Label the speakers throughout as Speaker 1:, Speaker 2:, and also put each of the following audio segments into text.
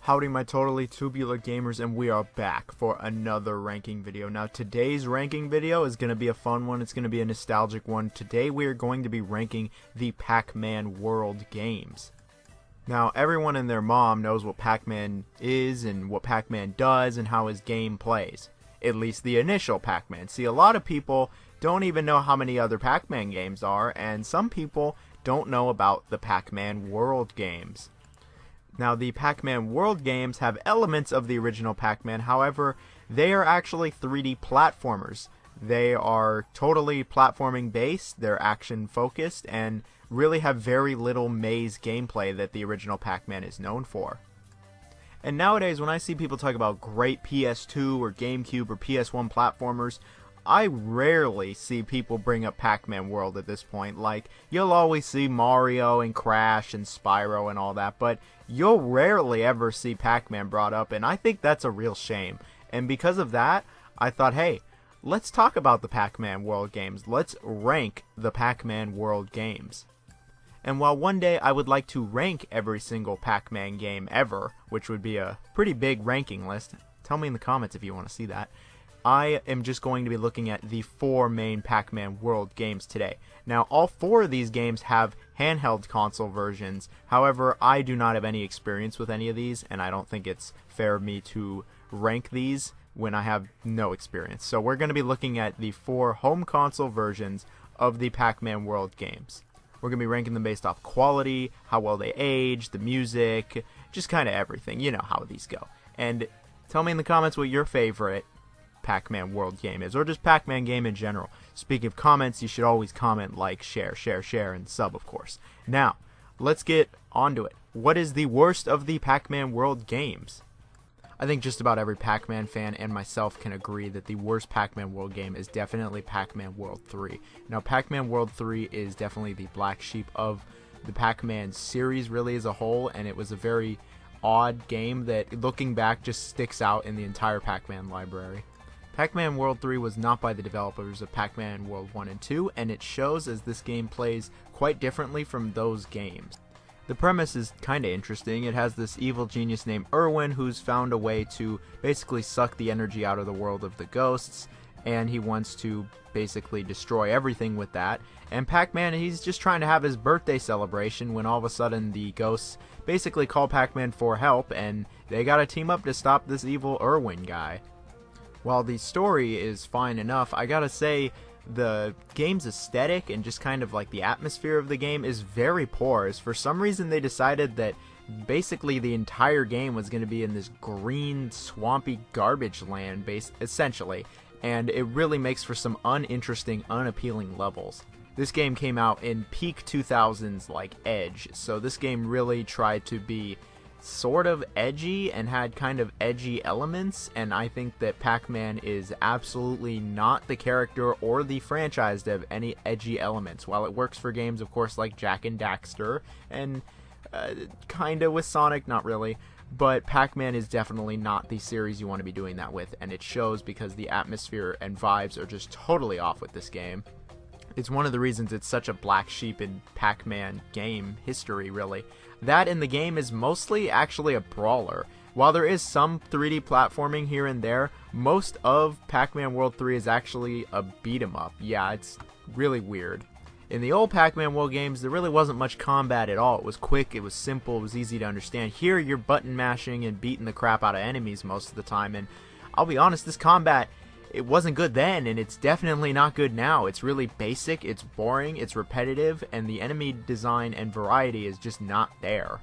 Speaker 1: Howdy my totally tubular gamers, and we are back for another ranking video. Now today's ranking video is going to be a fun one. It's going to be a nostalgic one. Today we are going to be ranking the Pac-Man World games. Now everyone and their mom knows what Pac-Man is and what Pac-Man does and how his game plays. At least the initial Pac-Man. See, a lot of people don't even know how many other Pac-Man games are, and some people don't know about the Pac-Man World games. Now, the Pac-Man World games have elements of the original Pac-Man, however, they are actually 3D platformers. They are totally platforming based, they're action focused, and really have very little maze gameplay that the original Pac-Man is known for. And nowadays, when I see people talk about great PS2 or GameCube or PS1 platformers, I rarely see people bring up Pac-Man World at this point. Like, you'll always see Mario and Crash and Spyro and all that, but you'll rarely ever see Pac-Man brought up, and I think that's a real shame. And because of that, I thought, hey, let's talk about the Pac-Man World games. Let's rank the Pac-Man World games. And while one day I would like to rank every single Pac-Man game ever, which would be a pretty big ranking list, tell me in the comments if you want to see that, I am just going to be looking at the 4 main Pac-Man World games today. Now, all 4 of these games have handheld console versions. However, I do not have any experience with any of these, and I don't think it's fair of me to rank these when I have no experience. So we're going to be looking at the 4 home console versions of the Pac-Man World games. We're going to be ranking them based off quality, how well they age, the music, just kind of everything. You know how these go. And tell me in the comments what your favorite Pac-Man World game is, or just Pac-Man game in general. Speaking of comments, you should always comment, like, share, and sub, of course. Now, let's get onto it. What is the worst of the Pac-Man World games? I think just about every Pac-Man fan and myself can agree that the worst Pac-Man World game is definitely Pac-Man World 3. Now, Pac-Man World 3 is definitely the black sheep of the Pac-Man series really as a whole, and it was a very odd game that, looking back, just sticks out in the entire Pac-Man library. Pac-Man World 3 was not by the developers of Pac-Man World 1 and 2, and it shows as this game plays quite differently from those games. The premise is kinda interesting. It has this evil genius named Irwin who's found a way to basically suck the energy out of the world of the ghosts, and he wants to basically destroy everything with that. And Pac-Man, he's just trying to have his birthday celebration when all of a sudden the ghosts basically call Pac-Man for help, and they gotta team up to stop this evil Irwin guy. While the story is fine enough, I gotta say the game's aesthetic and just kind of like the atmosphere of the game is very poor. As for some reason they decided that basically the entire game was going to be in this green, swampy garbage land essentially, and it really makes for some uninteresting, unappealing levels. This game came out in peak 2000s like Edge, so this game really tried to be sort of edgy and had kind of edgy elements, and I think that Pac-Man is absolutely not the character or the franchise to have any edgy elements. While it works for games, of course, like Jak and Daxter, and kinda with Sonic, not really, but Pac-Man is definitely not the series you want to be doing that with, and it shows because the atmosphere and vibes are just totally off with this game. It's one of the reasons it's such a black sheep in Pac-Man game history, really. That in the game is mostly actually a brawler. While there is some 3D platforming here and there, most of Pac-Man World 3 is actually a beat-em-up. Yeah, it's really weird. In the old Pac-Man World games, there really wasn't much combat at all. It was quick, it was simple, it was easy to understand. Here, you're button mashing and beating the crap out of enemies most of the time, and I'll be honest, this combat, it wasn't good then, and it's definitely not good now. It's really basic, it's boring, it's repetitive, and the enemy design and variety is just not there.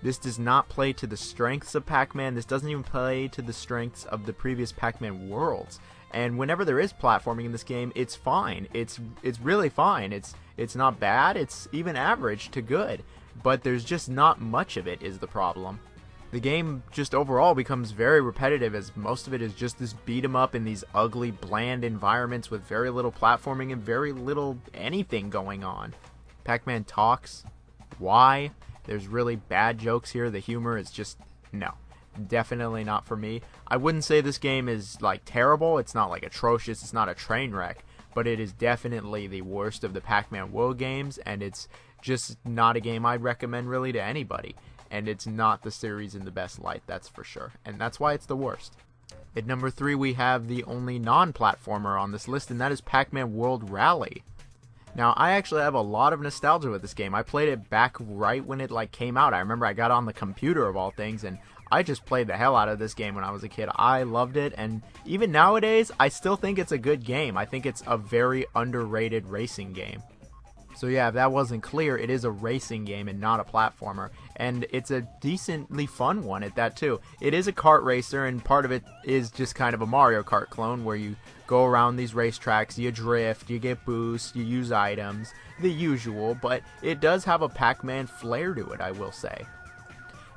Speaker 1: This does not play to the strengths of Pac-Man. This doesn't even play to the strengths of the previous Pac-Man worlds. And whenever there is platforming in this game, it's fine. It's really fine. It's not bad. It's even average to good. But there's just not much of it is the problem. The game just overall becomes very repetitive, as most of it is just this beat 'em up in these ugly, bland environments with very little platforming and very little anything going on. Pac-Man talks. Why? There's really bad jokes here. The humor is just, no. Definitely not for me. I wouldn't say this game is like terrible. It's not like atrocious. It's not a train wreck. But it is definitely the worst of the Pac Man World games, and it's just not a game I'd recommend really to anybody. and it's not the series in the best light, that's for sure, and that's why it's the worst. At number 3, we have the only non-platformer on this list, and that is Pac Man World Rally. Now, I actually have a lot of nostalgia with this game. I played it back right when it came out. I remember I got on the computer of all things, and I just played the hell out of this game when I was a kid. I loved it, and even nowadays, I still think it's a good game. I think it's a very underrated racing game. So yeah, if that wasn't clear, it is a racing game and not a platformer, and it's a decently fun one at that too. It is a kart racer, and part of it is just kind of a Mario Kart clone where you go around these racetracks, you drift, you get boosts, you use items, the usual, but it does have a Pac-Man flair to it, I will say.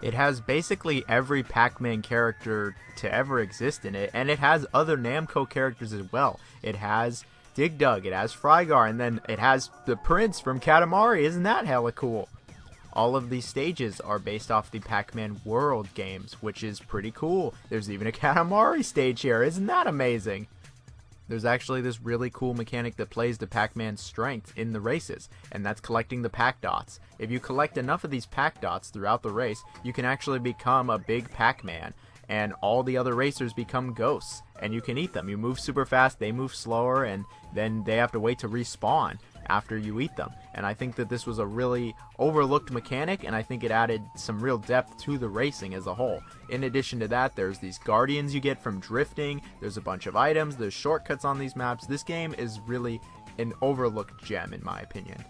Speaker 1: It has basically every Pac-Man character to ever exist in it, and it has other Namco characters as well. It has Dig Dug, it has Frygar, and then it has the Prince from Katamari. Isn't that hella cool? All of these stages are based off the Pac Man World games, which is pretty cool. There's even a Katamari stage here. Isn't that amazing? There's actually this really cool mechanic that plays to Pac-Man's strength in the races, and that's collecting the Pac Dots. If you collect enough of these Pac Dots throughout the race, you can actually become a big Pac-Man, and all the other racers become ghosts, and you can eat them. You move super fast, they move slower, and then they have to wait to respawn after you eat them. And I think that this was a really overlooked mechanic, and I think it added some real depth to the racing as a whole. In addition to that, there's these guardians you get from drifting, there's a bunch of items, there's shortcuts on these maps. This game is really an overlooked gem in my opinion.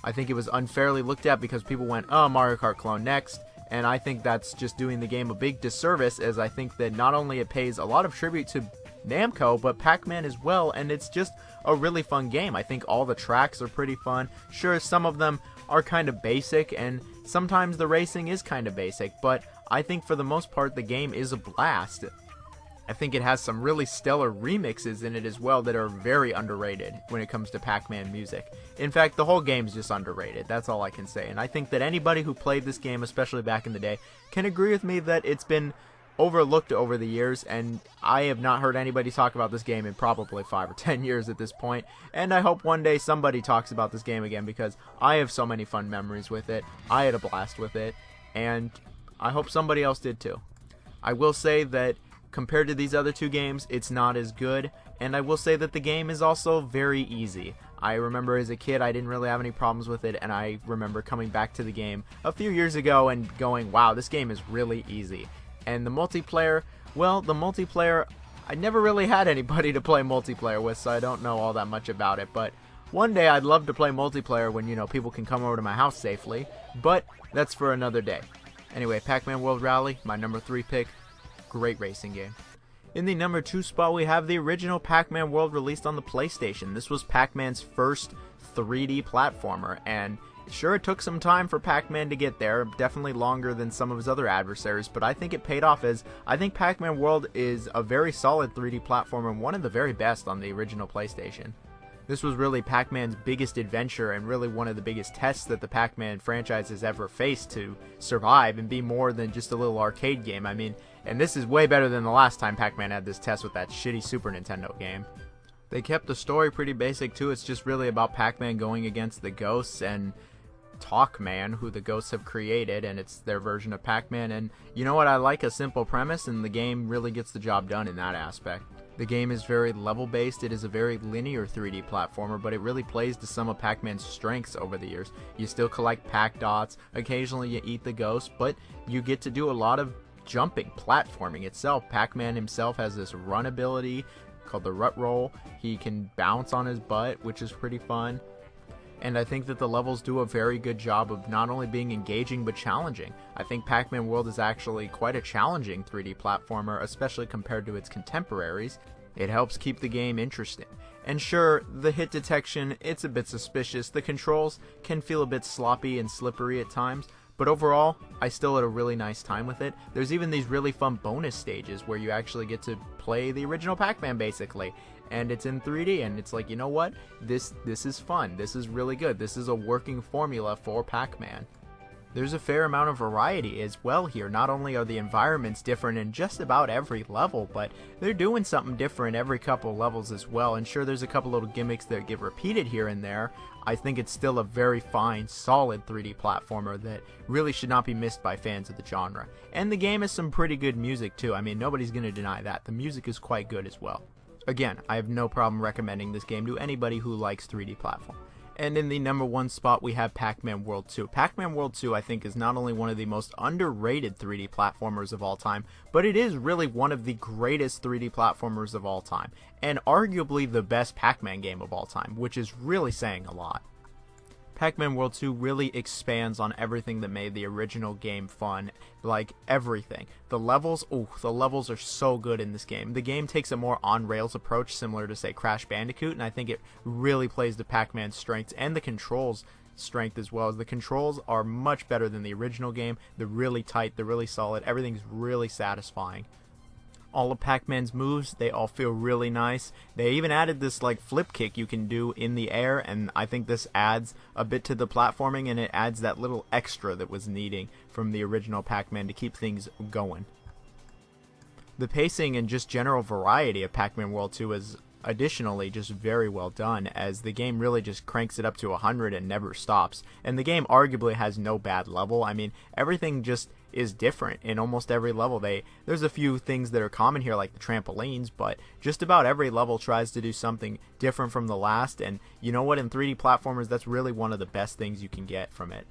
Speaker 1: I think it was unfairly looked at because people went, oh, Mario Kart clone next, and I think that's just doing the game a big disservice, as I think that not only it pays a lot of tribute to Namco, but Pac-Man as well, and it's just a really fun game. I think all the tracks are pretty fun. Sure, some of them are kind of basic, and sometimes the racing is kind of basic, but I think for the most part the game is a blast. I think it has some really stellar remixes in it as well that are very underrated when it comes to Pac-Man music. In fact, the whole game's just underrated, that's all I can say, and I think that anybody who played this game, especially back in the day, can agree with me that it's been overlooked over the years, and I have not heard anybody talk about this game in probably 5 or 10 years at this point, and I hope one day somebody talks about this game again, because I have so many fun memories with it. I had a blast with it, and I hope somebody else did too. I will say that compared to these other two games, it's not as good, and I will say that the game is also very easy. I remember as a kid I didn't really have any problems with it, and I remember coming back to the game a few years ago and going, wow, this game is really easy. And the multiplayer, well, the multiplayer, I never really had anybody to play multiplayer with, so I don't know all that much about it, but one day I'd love to play multiplayer when, you know, people can come over to my house safely, but that's for another day. Anyway, Pac Man World Rally, my number 3 pick, great racing game. In the number 2 spot, we have the original Pac Man World released on the PlayStation. This was Pac-Man's first 3D platformer, and sure, it took some time for Pac-Man to get there, definitely longer than some of his other adversaries, but I think it paid off, as I think Pac Man World is a very solid 3D platformer and one of the very best on the original PlayStation. This was really Pac-Man's biggest adventure and really one of the biggest tests that the Pac-Man franchise has ever faced to survive and be more than just a little arcade game. I mean, and this is way better than the last time Pac-Man had this test with that shitty Super Nintendo game. They kept the story pretty basic too. It's just really about Pac-Man going against the ghosts and Talk Man, who the ghosts have created, and it's their version of Pac-Man. And you know what, I like a simple premise, and the game really gets the job done in that aspect. The game is very level based. It is a very linear 3D platformer, but it really plays to some of Pac-Man's strengths over the years. You still collect Pac Dots, occasionally you eat the ghost, but you get to do a lot of jumping, platforming itself. Pac-Man himself has this run ability called the Rut Roll. He can bounce on his butt, which is pretty fun. And I think that the levels do a very good job of not only being engaging but challenging. I think Pac Man World is actually quite a challenging 3D platformer, especially compared to its contemporaries. It helps keep the game interesting. And sure, the hit detection, it's a bit suspicious. The controls can feel a bit sloppy and slippery at times, but overall, I still had a really nice time with it. There's even these really fun bonus stages where you actually get to play the original Pac-Man basically. And it's in 3D, and it's like, you know what? This is fun. This is really good. This is a working formula for Pac-Man. There's a fair amount of variety as well here. Not only are the environments different in just about every level, but they're doing something different every couple levels as well. And sure, there's a couple little gimmicks that get repeated here and there. I think it's still a very fine, solid 3D platformer that really should not be missed by fans of the genre. And the game has some pretty good music too. I mean, nobody's going to deny that. The music is quite good as well. Again, I have no problem recommending this game to anybody who likes 3D platform. And in the number 1 spot, we have Pac Man World 2. Pac Man World 2, I think, is not only one of the most underrated 3D platformers of all time, but it is really one of the greatest 3D platformers of all time, and arguably the best Pac-Man game of all time, which is really saying a lot. Pac Man World 2 really expands on everything that made the original game fun, like everything. The levels are so good in this game. The game takes a more on-rails approach, similar to, say, Crash Bandicoot, and I think it really plays to Pac-Man's strengths and the controls' strength as well. As the controls are much better than the original game. They're really tight, they're really solid, everything's really satisfying. All of Pac-Man's moves, they all feel really nice. They even added this like flip kick you can do in the air, and I think this adds a bit to the platforming, and it adds that little extra that was needing from the original Pac-Man to keep things going. The pacing and just general variety of Pac Man World 2 is additionally just very well done, as the game really just cranks it up to 100 and never stops. And the game arguably has no bad level. I mean, everything just is different in almost every level. There's a few things that are common here, like the trampolines, but just about every level tries to do something different from the last. And you know what, in 3D platformers, that's really one of the best things you can get from it.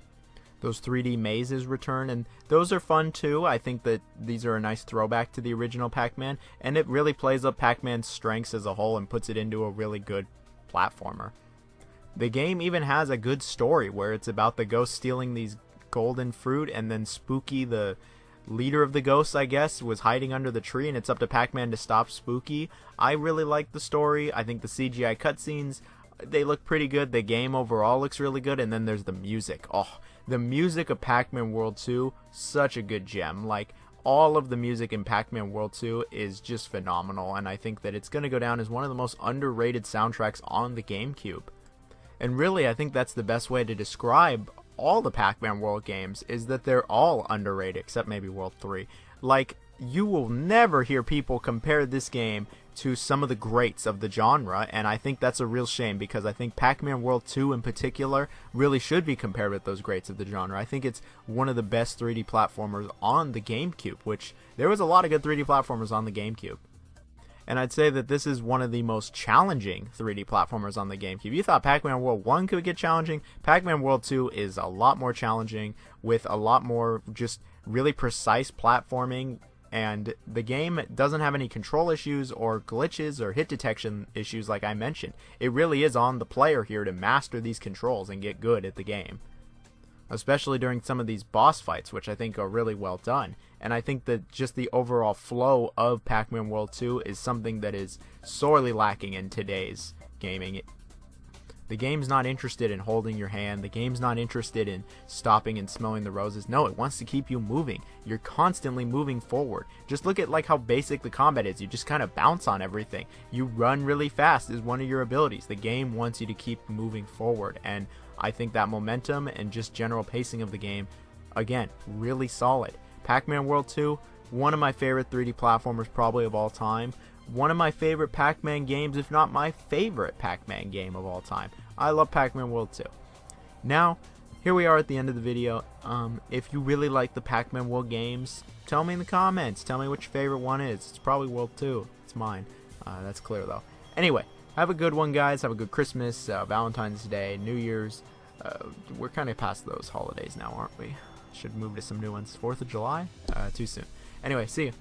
Speaker 1: Those 3D mazes return, and those are fun too. I think that these are a nice throwback to the original Pac-Man, and it really plays up Pac-Man's strengths as a whole and puts it into a really good platformer. The game even has a good story where it's about the ghost stealing these golden fruit, and then Spooky, the leader of the ghosts, I guess, was hiding under the tree, and it's up to Pac-Man to stop Spooky. I really like the story. I think the CGI cutscenes, they look pretty good. The game overall looks really good, and then there's the music. Oh, the music of Pac Man World 2, such a good gem. Like, all of the music in Pac Man World 2 is just phenomenal, and I think that it's going to go down as one of the most underrated soundtracks on the GameCube. And really, I think that's the best way to describe all the Pac Man World games, is that they're all underrated, except maybe World 3. Like, you will never hear people compare this game to some of the greats of the genre, and I think that's a real shame, because I think Pac Man World 2 in particular really should be compared with those greats of the genre. I think it's one of the best 3D platformers on the GameCube, which there was a lot of good 3D platformers on the GameCube. And I'd say that this is one of the most challenging 3D platformers on the GameCube. You thought Pac Man World 1 could get challenging? Pac Man World 2 is a lot more challenging, with a lot more just really precise platforming. And the game doesn't have any control issues or glitches or hit detection issues like I mentioned. It really is on the player here to master these controls and get good at the game, especially during some of these boss fights, which I think are really well done. And I think that just the overall flow of Pac Man World 2 is something that is sorely lacking in today's gaming. The game's not interested in holding your hand. The game's not interested in stopping and smelling the roses. No, it wants to keep you moving. You're constantly moving forward. Just look at like how basic the combat is. You just kind of bounce on everything. You run really fast is one of your abilities. The game wants you to keep moving forward, and I think that momentum and just general pacing of the game, again, really solid. Pac Man World 2, one of my favorite 3D platformers probably of all time. One of my favorite Pac-Man games, if not my favorite Pac-Man game of all time. I love Pac Man World 2. Now, here we are at the end of the video. If you really like the Pac Man World games, tell me in the comments. Tell me what your favorite one is. It's probably World 2. It's mine. That's clear though. Anyway, have a good one, guys. Have a good Christmas, Valentine's Day, New Year's. We're kind of past those holidays now, aren't we? Should move to some new ones. 4th of July? Too soon. Anyway, see you.